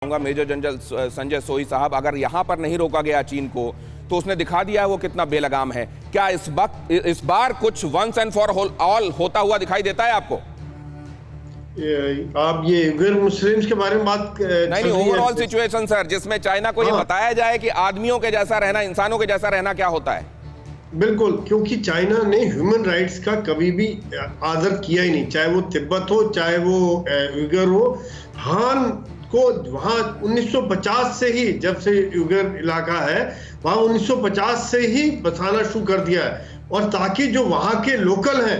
Major general Sanjay सोई साहब, अगर यहां पर नहीं रोका गया चीन को तो उसने दिखा दिया है वो कितना बेलगाम है। क्या इस बार कुछ वंस एंड फॉर ऑल होता हुआ दिखाई देता है आपको? आप ये उइगर मुस्लिम्स के बारे में बात नहीं, ओवरऑल सिचुएशन सर, जिसमें चाइना को ये बताया जाए कि आदमियों के जैसा रहना, इंसानों के जैसा रहना क्या होता है। बिल्कुल, क्योंकि चाइना ने ह्यूमन राइट्स का कभी भी आदर किया ही नहीं, चाहे वो तिब्बत हो, चाहे वो उइगर हो। हान को वहां 1950 से ही, जब से उइगर इलाका है वहां 1950 से ही बसाना शुरू कर दिया है, और ताकि जो वहां के लोकल हैं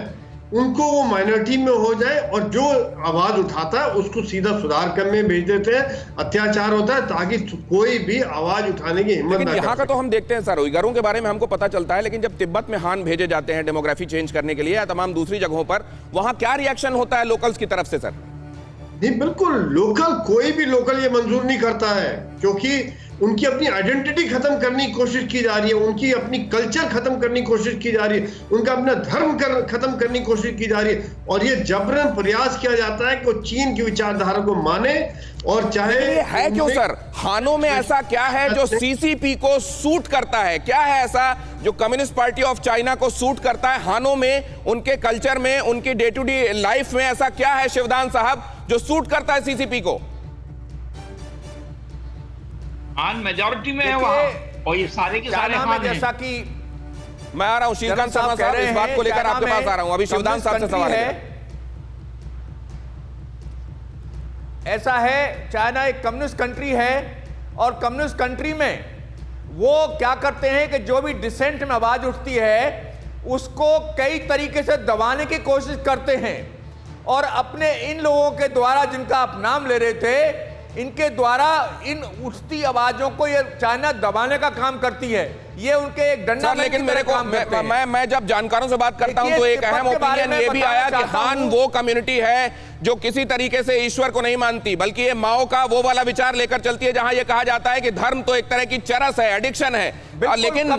उनको वो माइनॉरिटी में हो जाए, और जो आवाज उठाता है उसको सीधा सुधार करने भेज देते हैं, अत्याचार होता है ताकि कोई भी आवाज उठाने की हिम्मत ना करे। यहाँ का तो हम देखते हैं सर, उइगरों के बारे में हमको पता चलता है, लेकिन जब तिब्बत में हान भेजे जाते हैं डेमोग्राफी चेंज करने के लिए या तमाम दूसरी जगहों पर, वहां क्या रिएक्शन होता है लोकल्स की तरफ से सर? नहीं, बिल्कुल लोकल, कोई भी लोकल ये मंजूर नहीं करता है, क्योंकि उनकी अपनी आइडेंटिटी खत्म करने की कोशिश की जा रही है, उनकी अपनी कल्चर खत्म करने की कोशिश की जा रही है, उनका अपना धर्म खत्म करने की कोशिश की जा रही है, और ये जबरन प्रयास किया जाता है कि चीन की विचारधारा को माने। और चाहे ये है क्यों सर, हानों में ऐसा क्या है जो सीसीपी को सूट करता है? क्या है ऐसा जो कम्युनिस्ट पार्टी ऑफ चाइना को सूट करता है हानों में, उनके कल्चर में, उनकी डे टू डे लाइफ में? ऐसा क्या है शिवदान साहब जो सूट करता है सीसीपी को? हान मेजॉरिटी में है वहां, और ये सारे के सारे हान हैं। जैसा कि मैं आ रहा हूं श्रीकांत शर्मा साहब, इस बात को लेकर आपके पास आ रहा हूं। अभी शिवदान साहब से सवाल है। ऐसा है, चाइना एक कम्युनिस्ट कंट्री है, और कम्युनिस्ट कंट्री में वो क्या करते हैं कि जो भी डिसेंट में आवाज उठती है उसको कई तरीके से दबाने की कोशिश करते हैं, और अपने इन लोगों के द्वारा, जिनका आप नाम ले रहे थे, इनके द्वारा इन उठती आवाजों को ये चाइना दबाने का काम करती है। ये उनके एक डंडा। लेकिन मेरे को मैं जब जानकारों से बात करता हूं तो एक अहम ओपिनियन ये भी आया कि हान वो कम्युनिटी है जो किसी तरीके से ईश्वर को नहीं मानती, बल्कि ये माओ का वो वाला विचार लेकर चलती है, जहां ये कहा जाता है कि धर्म तो एक तरह की चरस है, एडिक्शन है। लेकिन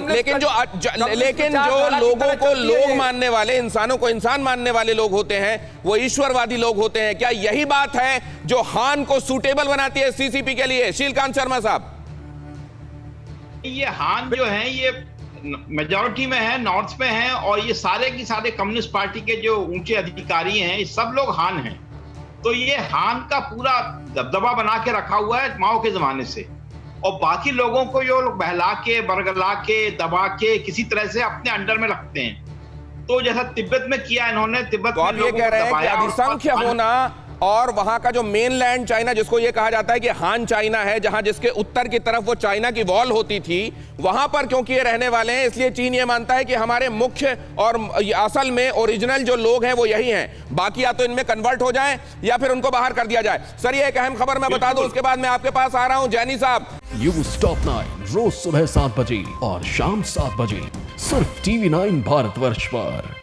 जो लोगों को लोग मानने वाले, इंसानों को इंसान मानने वाले लोग होते हैं, वो ईश्वरवादी लोग होते हैं। क्या यही बात है जो हान को सूटेबल बनाती है सीसीपी के लिए? श्रीकांत शर्मा साहब, ये हान जो है ये मेजॉरिटी में है, नॉर्थ में है, और ये सारे की सारे कम्युनिस्ट पार्टी के जो ऊंचे अधिकारी हैं ये सब लोग हान हैं। तो ये हान का पूरा दबदबा बना के रखा हुआ है माओ के जमाने से, और बाकी लोगों को जो लोग बहला के, बरगला के, दबा के किसी तरह से अपने अंडर में रखते हैं। तो जैसा तिब्बत में किया इन्होंने, तिब्बत में लोगों को दबाया, अधिसंख्य होना, और वहां का जो मेनलैंड चाइना, जिसको ये कहा जाता है कि हान चाइना है, जहां जिसके उत्तर की तरफ वो चाइना की वॉल होती थी, वहां पर क्योंकि ये रहने वाले हैं, इसलिए चीन ये मानता है कि हमारे मुख्य और असल में ओरिजिनल जो लोग हैं वो यही हैं, बाकी या तो इनमें कन्वर्ट हो जाएं या फिर उनको बाहर कर दिया जाए। सर, ये एक अहम खबर मैं बता दूं, उसके बाद मैं आपके पास आ रहा हूं। जैनी साहब, न्यूज़ टॉप 9 रोज सुबह 7 बजे और शाम 7 बजे सिर्फ TV9 भारतवर्ष पर।